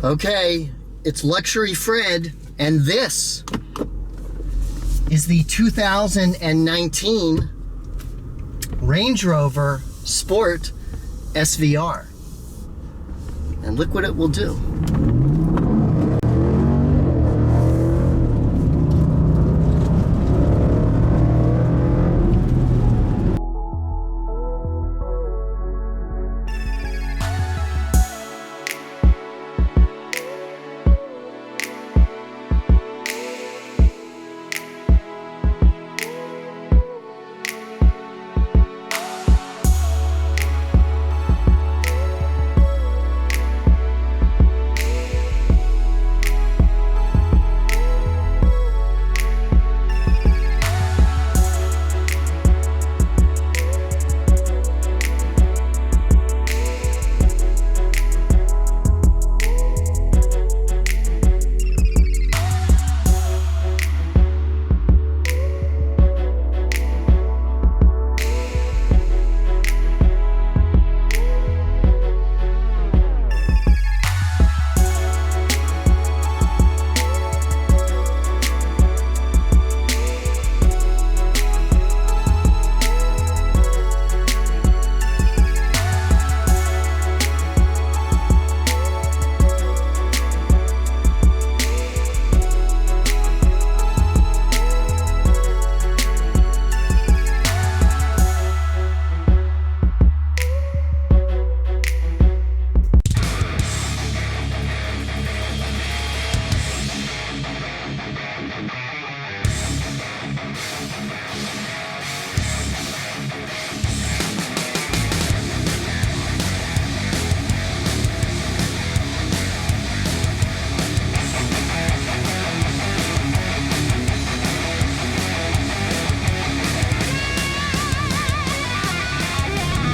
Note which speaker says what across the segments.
Speaker 1: Okay, it's Luxury Fred, and this is the 2019 Range Rover Sport SVR. And look what it will do.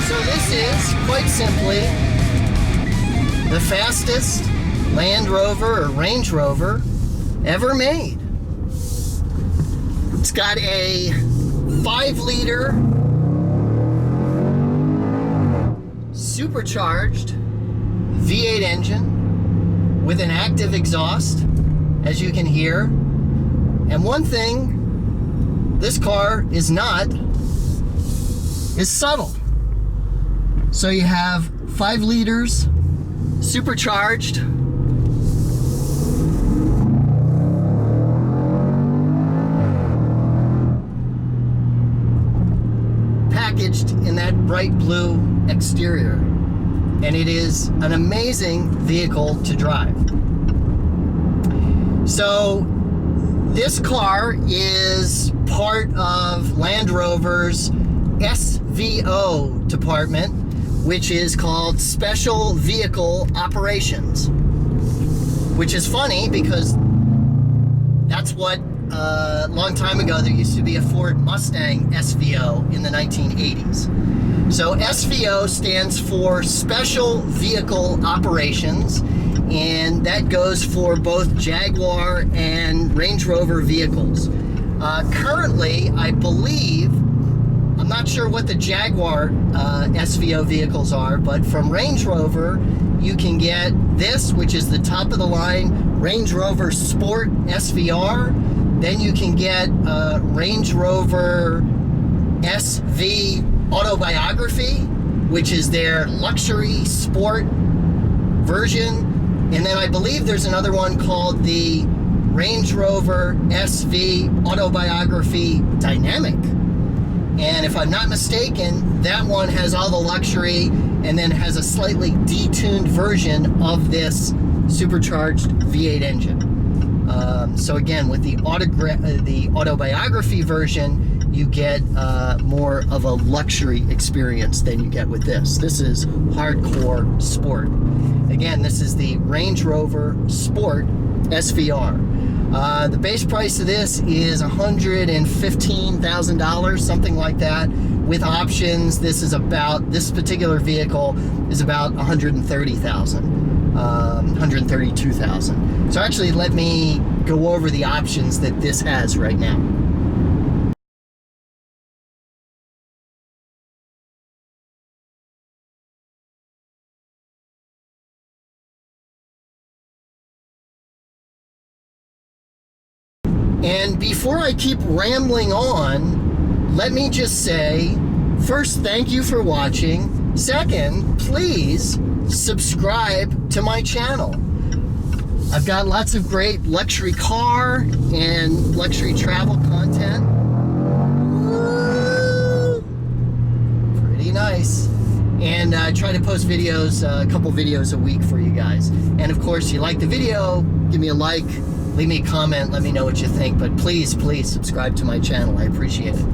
Speaker 1: So this is, quite simply, the fastest Land Rover or Range Rover ever made. It's got a 5-liter supercharged V8 engine with an active exhaust, as you can hear. And one thing this car is not is subtle. So you have 5 liters, supercharged, packaged in that bright blue exterior. And it is an amazing vehicle to drive. So this car is part of Land Rover's SVO department, which is called Special Vehicle Operations, which is funny because that's what a long time ago there used to be a Ford Mustang SVO in the 1980s. So SVO stands for Special Vehicle Operations, and that goes for both Jaguar and Range Rover vehicles. Currently, I believe, I'm not sure what the Jaguar SVO vehicles are, but from Range Rover, you can get this, which is the top of the line Range Rover Sport SVR. Then you can get Range Rover SV Autobiography, which is their luxury sport version. And then I believe there's another one called the Range Rover SV Autobiography Dynamic. And if I'm not mistaken, that one has all the luxury and then has a slightly detuned version of this supercharged V8 engine. So again, with the autobiography version, you get more of a luxury experience than you get with this. This is hardcore sport. Again, this is the Range Rover Sport SVR. The base price of this is $115,000, something like that. With options, this particular vehicle is about $130,000, $132,000. So actually, let me go over the options that this has right now. And before I keep rambling on, let me just say, first, thank you for watching. Second, please subscribe to my channel. I've got lots of great luxury car and luxury travel content. Woo! Pretty nice. And I try to post videos, a couple videos a week for you guys. And of course, you like the video, give me a like, leave me a comment, let me know what you think. But please, please subscribe to my channel. I appreciate it.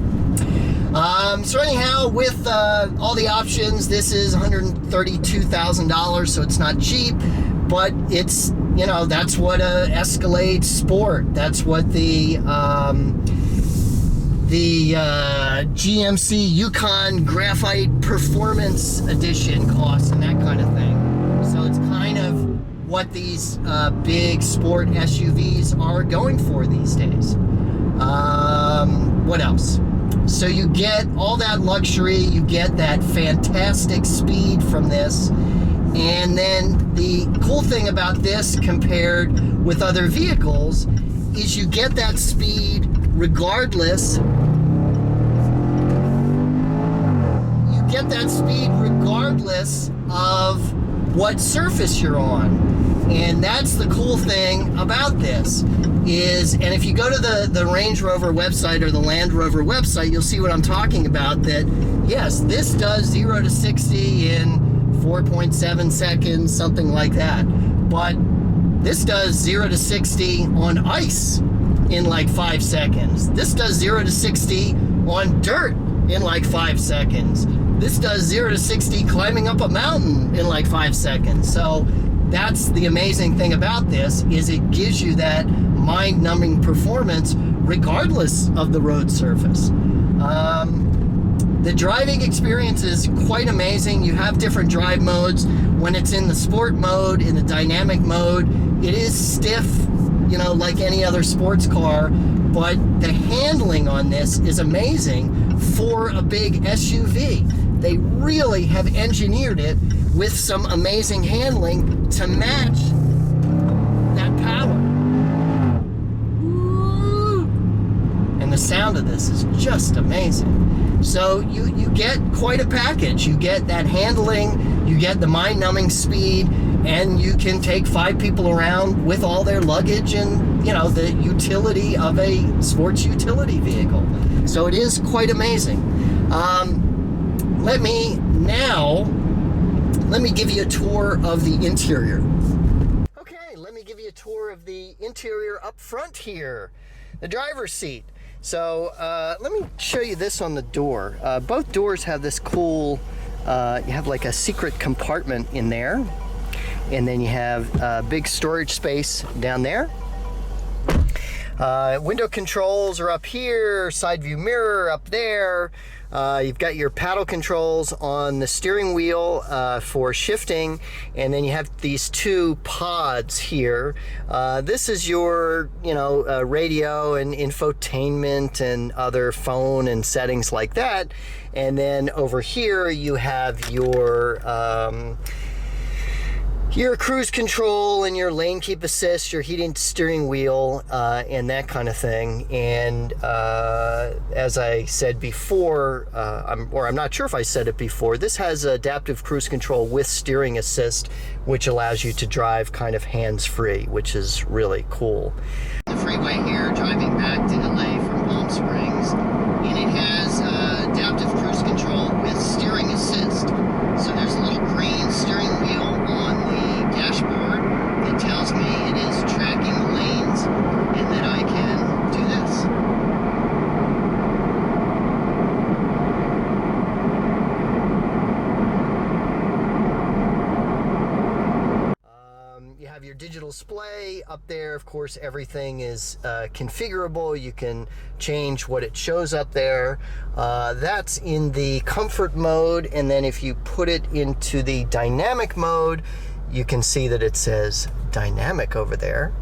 Speaker 1: So anyhow, with all the options, this is $132,000, so it's not cheap, but it's, you know, that's what a Escalade Sport, that's what the GMC Yukon Graphite Performance Edition costs and that kind of thing. So it's kind of what these big sport SUVs are going for these days. What else? So you get all that luxury, you get that fantastic speed from this, and then the cool thing about this compared with other vehicles is you get that speed regardless. You get that speed regardless of what surface you're on. And that's the cool thing about this is, and if you go to the Range Rover website or the Land Rover website, you'll see what I'm talking about, that yes, this does 0 to 60 in 4.7 seconds, something like that. But this does 0 to 60 on ice in like 5 seconds. This does 0 to 60 on dirt in like 5 seconds. This does 0 to 60 climbing up a mountain in like 5 seconds. So that's the amazing thing about this, is it gives you that mind-numbing performance regardless of the road surface. The driving experience is quite amazing. You have different drive modes. When it's in the sport mode, in the dynamic mode, it is stiff, you know, like any other sports car, but the handling on this is amazing for a big SUV. They really have engineered it with some amazing handling to match that power. Woo! And the sound of this is just amazing. So you get quite a package. You get that handling, you get the mind-numbing speed, and you can take 5 people around with all their luggage and, you know, the utility of a sports utility vehicle. So it is quite amazing. Let me give you a tour of the interior. Okay, let me give you a tour of the interior up front here, the driver's seat. So let me show you this on the door. Both doors have this cool, you have like a secret compartment in there, and then you have a big storage space down there. Window controls are up here, side view mirror up there. You've got your paddle controls on the steering wheel for shifting, and then you have these 2 pods here. This is your, you know, radio and infotainment and other phone and settings like that. And then over here you have your cruise control and your lane keep assist, your heated steering wheel, and that kind of thing. And as I said before, I'm not sure if I said it before, this has adaptive cruise control with steering assist, which allows you to drive kind of hands-free, which is really cool. The freeway here, driving back to LA from Palm Springs, and it has adaptive cruise control with steering assist. So there's a little green steering wheel on the dashboard that tells me it is tracking the lanes and that I can do this. You have your digital display up there. Of course, everything is configurable. You can change what it shows up there. That's in the comfort mode, and then if you put it into the dynamic mode, you can see that it says dynamic over there.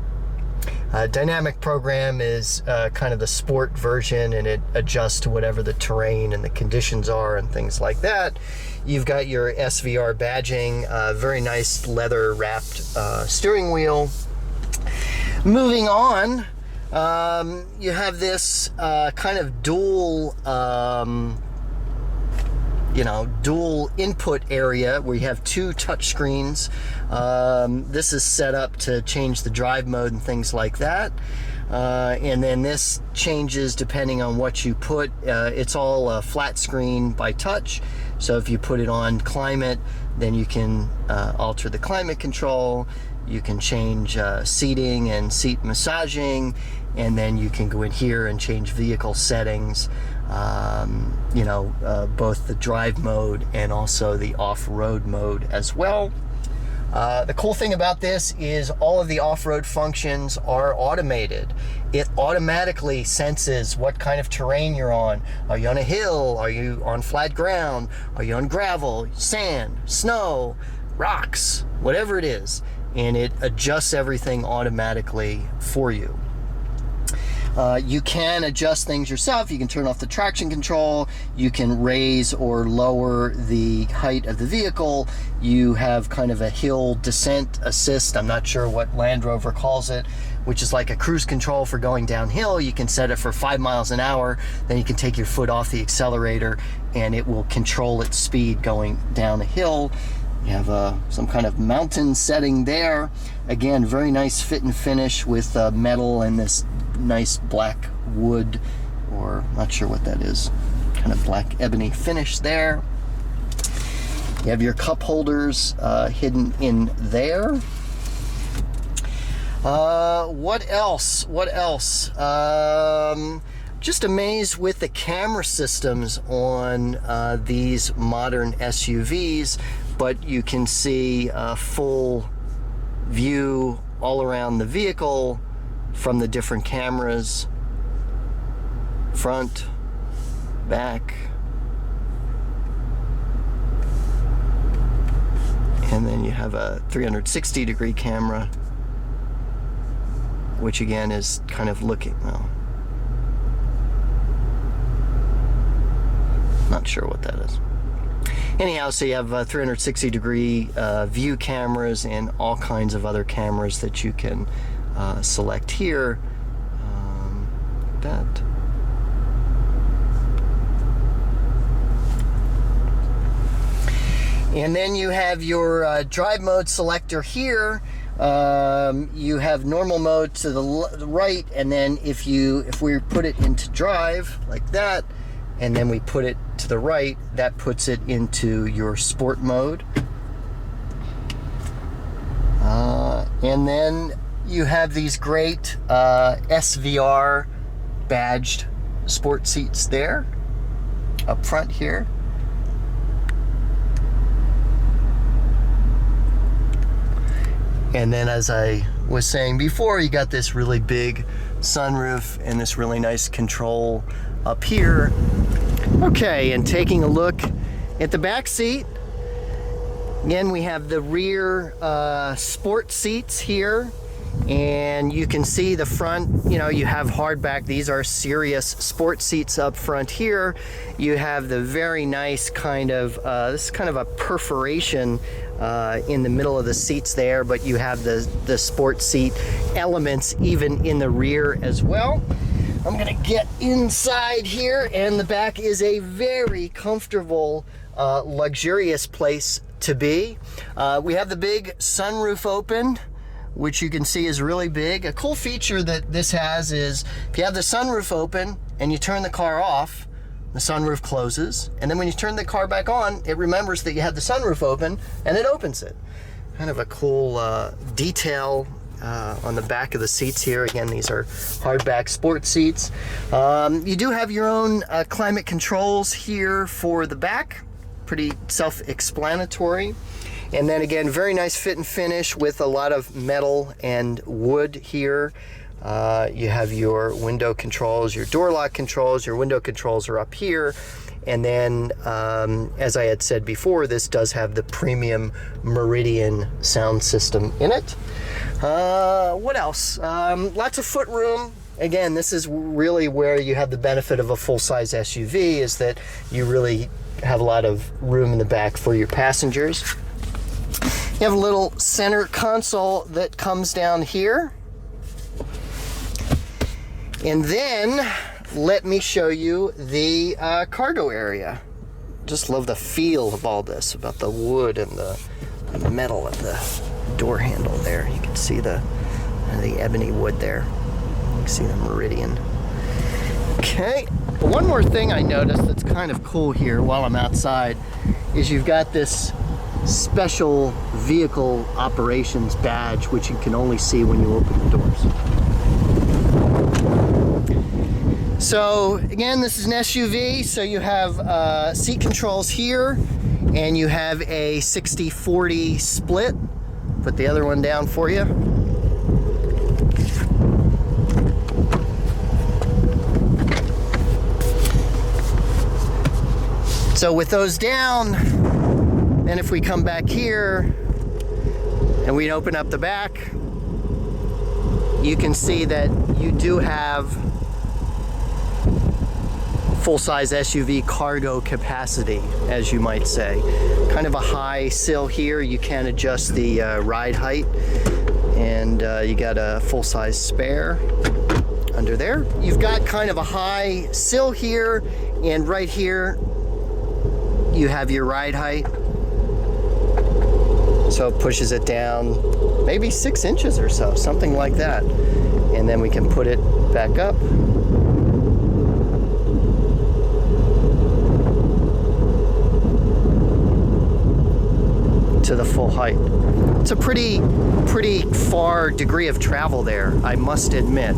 Speaker 1: Dynamic program is kind of the sport version, and it adjusts to whatever the terrain and the conditions are and things like that. You've got your SVR badging, very nice leather wrapped steering wheel. Moving on, You have this kind of dual dual input area where you have two touch screens. This is set up to change the drive mode and things like that. And then this changes depending on what you put. It's all flat screen by touch. So if you put it on climate, then you can alter the climate control. You can change seating and seat massaging, and then you can go in here and change vehicle settings. Both the drive mode and also the off-road mode as well. The cool thing about this is all of the off-road functions are automated. It automatically senses what kind of terrain you're on. Are you on a hill? Are you on flat ground? Are you on gravel, sand, snow, rocks, whatever it is. And it adjusts everything automatically for you. You can adjust things yourself. You can turn off the traction control. You can raise or lower the height of the vehicle. You have kind of a hill descent assist. I'm not sure what Land Rover calls it, which is like a cruise control for going downhill. You can set it for 5 miles an hour. Then you can take your foot off the accelerator and it will control its speed going down a hill. You have some kind of mountain setting there. Again, very nice fit and finish with metal and this nice black wood, or not sure what that is, kind of black ebony finish there. You have your cup holders hidden in there. What else? Just amazed with the camera systems on these modern SUVs, but you can see a full view all around the vehicle from the different cameras, front, back, and then you have a 360-degree camera, which again is kind of looking, well, not sure what that is. Anyhow, so you have 360-degree view cameras and all kinds of other cameras that you can select here. That. And then you have your drive mode selector here. You have normal mode to the right, and then if we put it into drive like that, and then we put it to the right, that puts it into your sport mode. And then you have these great SVR badged sport seats there up front here. And then, as I was saying before, you got this really big sunroof and this really nice control up here. Okay, and taking a look at the back seat, again we have the rear sport seats here, and you can see the front, you have hardback. These are serious sport seats up front here. You have the very nice kind of, this is kind of a perforation in the middle of the seats there, but you have the sport seat elements even in the rear as well. I'm gonna get inside here, and the back is a very comfortable, luxurious place to be. We have the big sunroof open, which you can see is really big. A cool feature that this has is if you have the sunroof open and you turn the car off, the sunroof closes, and then when you turn the car back on, it remembers that you had the sunroof open and it opens it. Kind of a cool detail on the back of the seats here. Again, these are hardback sport seats. You do have your own climate controls here for the back. Pretty self-explanatory. And then again, very nice fit and finish with a lot of metal and wood here. You have your window controls, your door lock controls, your window controls are up here. And then, as I had said before, this does have the premium Meridian sound system in it. What else? Lots of foot room. Again, this is really where you have the benefit of a full-size SUV, is that you really have a lot of room in the back for your passengers. You have a little center console that comes down here. And then let me show you the cargo area. Just love the feel of all this, about the wood and the metal of the door handle there. You can see the ebony wood there. You can see the meridian. Okay, but one more thing I noticed that's kind of cool here while I'm outside is you've got this special vehicle operations badge, which you can only see when you open the doors. So again, this is an SUV, so you have seat controls here, and you have a 60-40 split. Put the other one down for you. So with those down, then if we come back here and we open up the back, you can see that you do have full-size SUV cargo capacity, as you might say. Kind of a high sill here. You can adjust the ride height, and you got a full-size spare under there. You've got kind of a high sill here, and right here you have your ride height. So it pushes it down maybe 6 inches or so, something like that. And then we can put it back up. To the full height. It's a pretty far degree of travel there, I must admit.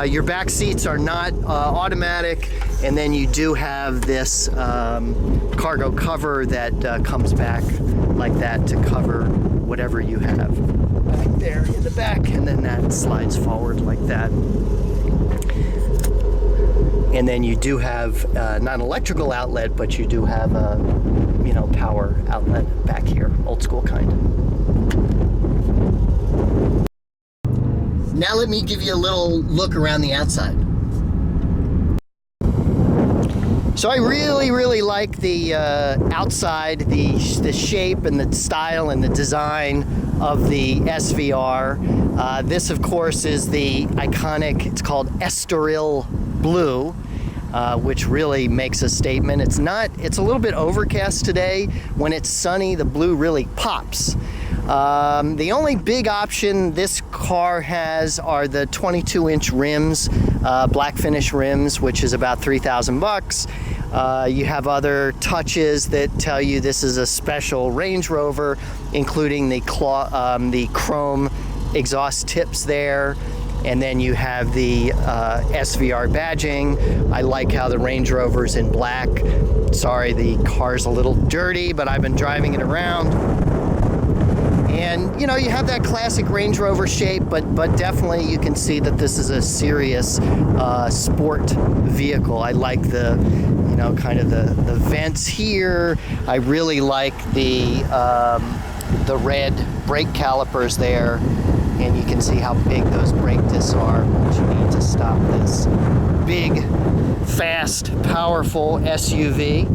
Speaker 1: Your back seats are not automatic, and then you do have this cargo cover that comes back like that to cover whatever you have back there in the back, and then that slides forward like that. And then you do have not an electrical outlet, but you do have a power outlet back here, old school kind. Now let me give you a little look around the outside. So I really like the outside, the shape and the style and the design of the SVR. This, of course, is the iconic, it's called Estoril Blue, which really makes a statement. It's a little bit overcast today. When it's sunny, the blue really pops. The only big option this car has are the 22-inch rims, black finish rims, which is about $3,000. You have other touches that tell you this is a special Range Rover, including the chrome exhaust tips there. And then you have the SVR badging. I like how the Range Rover's in black. Sorry, the car's a little dirty, but I've been driving it around. And you have that classic Range Rover shape, but definitely you can see that this is a serious sport vehicle. I like the, kind of the vents here. I really like the red brake calipers there. And you can see how big those brake discs are, which you need to stop this big, fast, powerful SUV.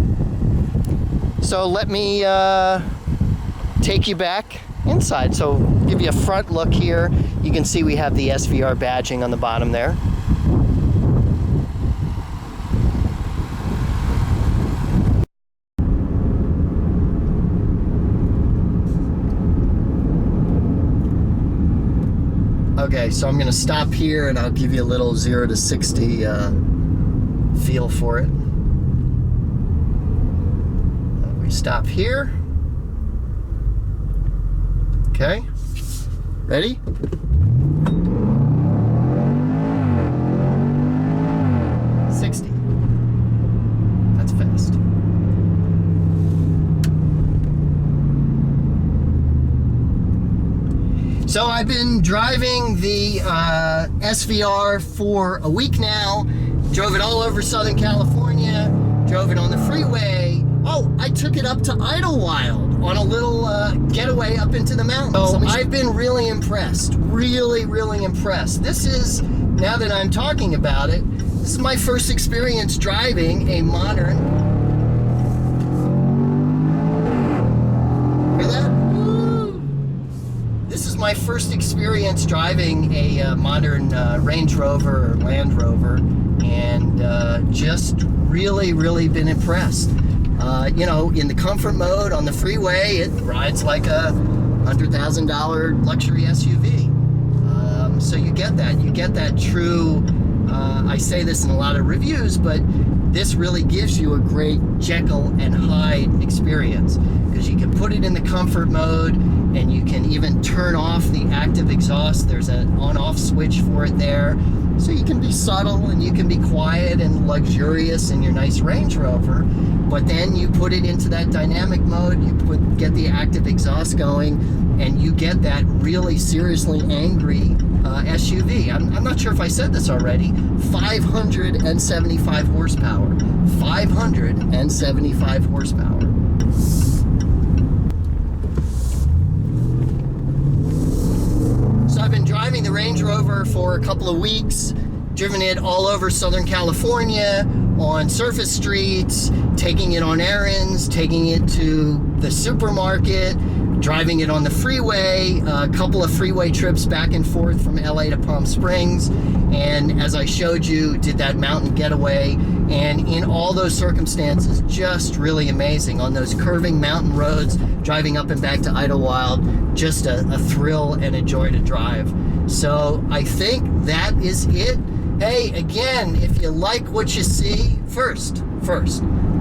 Speaker 1: So let me take you back inside. So give you a front look here. You can see we have the SVR badging on the bottom there. Okay, so I'm going to stop here and I'll give you a little 0 to 60 feel for it. We stop here. Okay, ready? That's fast. So I've been driving the SVR for a week now. Drove it all over Southern California. Drove it on the freeway. Oh, I took it up to Idlewild on a little getaway up into the mountains. So I've been really impressed. Really impressed. This is, now that I'm talking about it, this is my first experience driving a modern. Hear that? Woo! This is my first experience driving a modern Range Rover or Land Rover, and just really been impressed. You know, in the comfort mode on the freeway, it rides like a $100,000 luxury SUV. So you get that true, I say this in a lot of reviews, but this really gives you a great Jekyll and Hyde experience, because you can put it in the comfort mode and you can even turn off the active exhaust. There's an on-off switch for it there. So you can be subtle and you can be quiet and luxurious in your nice Range Rover, but then you put it into that dynamic mode, get the active exhaust going, and you get that really seriously angry SUV. I'm not sure if I said this already. 575 horsepower. 575 horsepower. So I've been driving the Range Rover for a couple of weeks, driven it all over Southern California, on surface streets, taking it on errands, taking it to the supermarket, driving it on the freeway, a couple of freeway trips back and forth from LA to Palm Springs, and as I showed you, did that mountain getaway, and in all those circumstances, just really amazing. On those curving mountain roads, driving up and back to Idlewild, just a thrill and a joy to drive. So I think that is it. Hey, again, if you like what you see, first,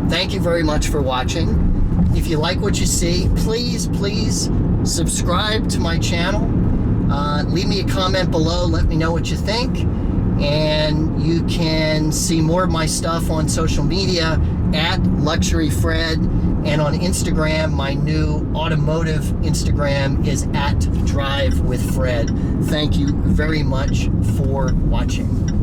Speaker 1: thank you very much for watching. If you like what you see, please subscribe to my channel. Leave me a comment below, let me know what you think. And you can see more of my stuff on social media at Luxury Fred, and on Instagram, my new automotive Instagram is at Drive with Fred. Thank you very much for watching.